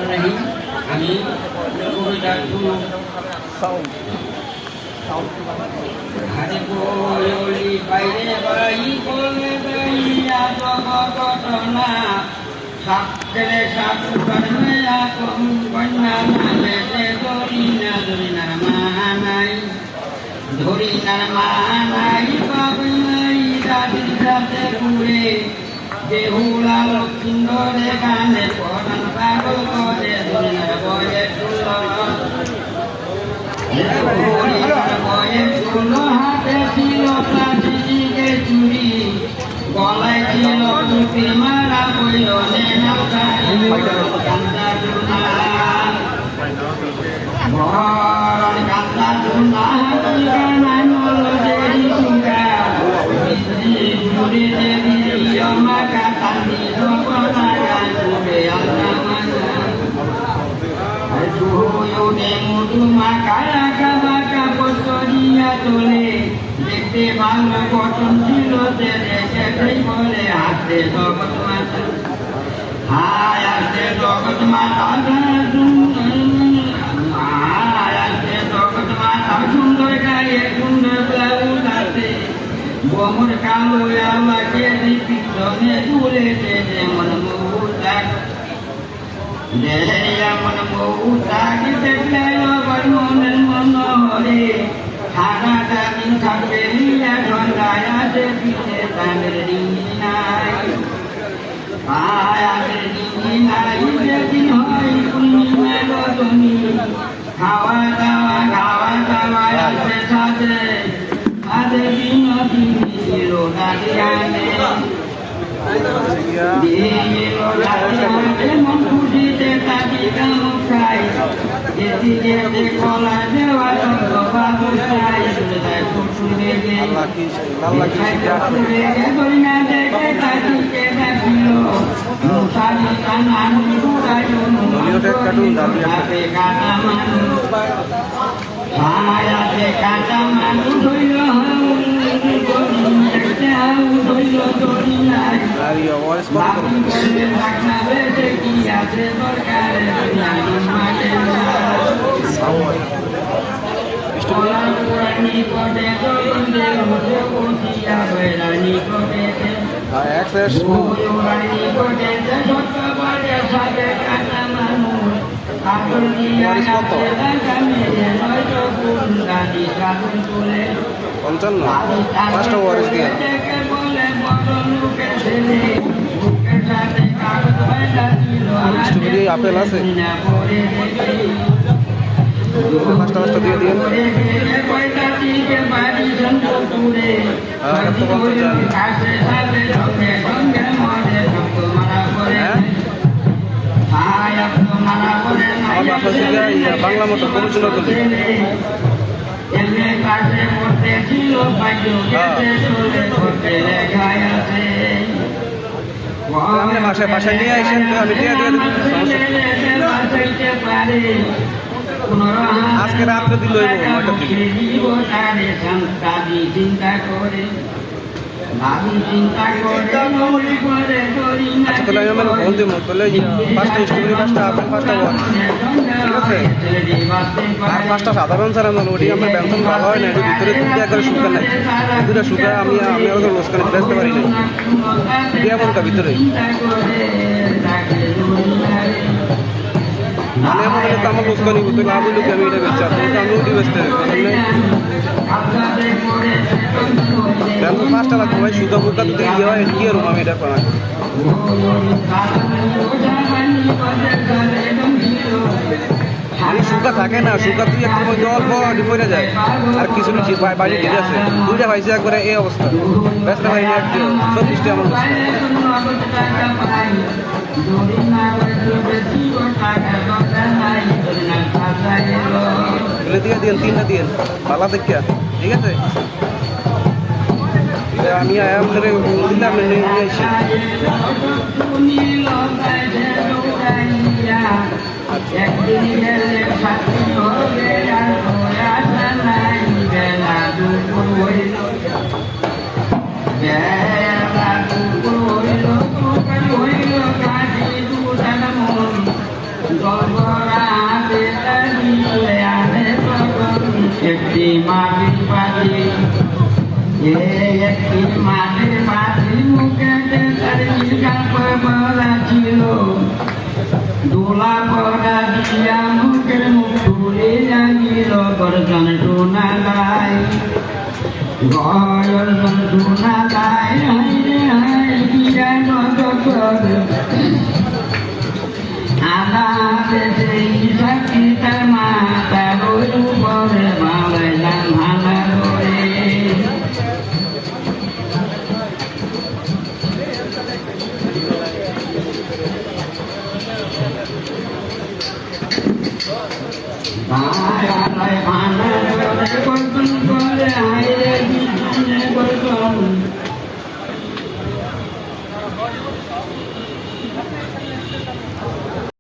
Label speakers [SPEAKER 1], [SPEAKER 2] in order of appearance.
[SPEAKER 1] রহিম আমি কবিতা শুরু আরে বলি বাইরে বাই বলে বাইয়া ঘটনা সাপের সাপ কর্মে কম কন্যা নালে ধরি না মানাই ধরি না মানাই বাবু নাই দাদির সাথে ঘুরে বেহুলা লক্ষ্মীন্দরে গানে পরাণ পাগল করে ধরিনার বয়ে চুলো হাতে ছিল প্লাস্টিকে চুরি গলায় ছিল টুপি মারা বইল কান্দা চুনা গানায় মল দেরি চুঙ্গা মাকা তান্দি জগনা গান করে আল্লাহ দেখতে ভালো গঠন ছিল সেটাই বলে হাতে জগৎ মাতা হায় আসতে জগৎ মাতা আসতে জগৎ মাতা সুন্দর গায়ে সুন্দর ব্লাউজ আছে গোমর কালো আমাকে পিছনে তুলেছে যেমন মৌচাক যেমন মৌচাক দেখলে মনের মনোহরে সারাটা দিন থাকবে লীলা ঝন্ডায় আছে পিঠে তাদের ডিঙ্গি নাই আয়াদের ডিঙ্গি নাই যেদিন হয় পূর্ণিমা রজনী খাওয়া দাওয়া আছে সাথে তাদের বিনোদিনী ছিল দাদিয়ানে মন খুশিতে তাকে কাম খাই এদিকে কলা দেওয়া বাবু খাই শুনে ধরি না দেখে তাকে ডাকিল মশারি কানা কাটা মানুষ ছায়াতে কাটা মানুষ হইল
[SPEAKER 2] পঞ্চান্ন পাঁচটা ওয়ারেস দিয়ে স্ট্রবেরি আপেল আছে পাঁচটা দিয়ে দিন বাংলা মতো পরিচয় করি আপনি বাসায় নিয়ে আসেন তো আমি দিয়ে আজকে রাত্রে দিল আচ্ছা তাহলে আমি ফোন দিব তাহলে পাঁচটা স্ট্রবেরি পাঁচটা আপেল পাঁচটা ওয়ান ঠিক আছে আর পাঁচটা সাধারণ স্যার আমি ওটি আমার ব্যঞ্জন ভালো হয় না একটু ভিতরে দুটো একবারে শুকা নাই দুটা শুকা আমি ওদের লোসকানে বেচতে পারি না দিয়ে বলতা ভিতরে মানে এমন হলে তো আমার লোসকানি হতো লাভ হইলো কি আমি এটা বেচছি আপনি তো আমি ওটি বেচতে ব্যঞ্জন পাঁচটা লাগবে ভাই শুকা ফুকা দুটো ইয়ে হয় কি আর আমি এটা করা শুকা থাকে না শুকা তুই একদম অল্প পড়ে যায় আর কিছু কিছু বাড়ি ঠিক আছে দুইটা পাইছে একবারে এই অবস্থা ব্যস্ত ভাই সব বৃষ্টি আমার দিয়ে দিন তিনটা দিন পালা দেখিয়া ঠিক আছে আমি দিলাম নিয়ে আসি
[SPEAKER 1] একটি মাটির পাখি একটি মাটির পাখি মুখে তার কাপড় পরা ছিল দোলা পরা দিয়া মুখের মুখ তুলে লাগিল গর্জন শোনা যায় গর্জন শোনা যায় হায় দিয়া নগর আলাদে সেই সাক্ষী তার মাতার উপরে বাবাইলাম ভাঙা করে ভাঙা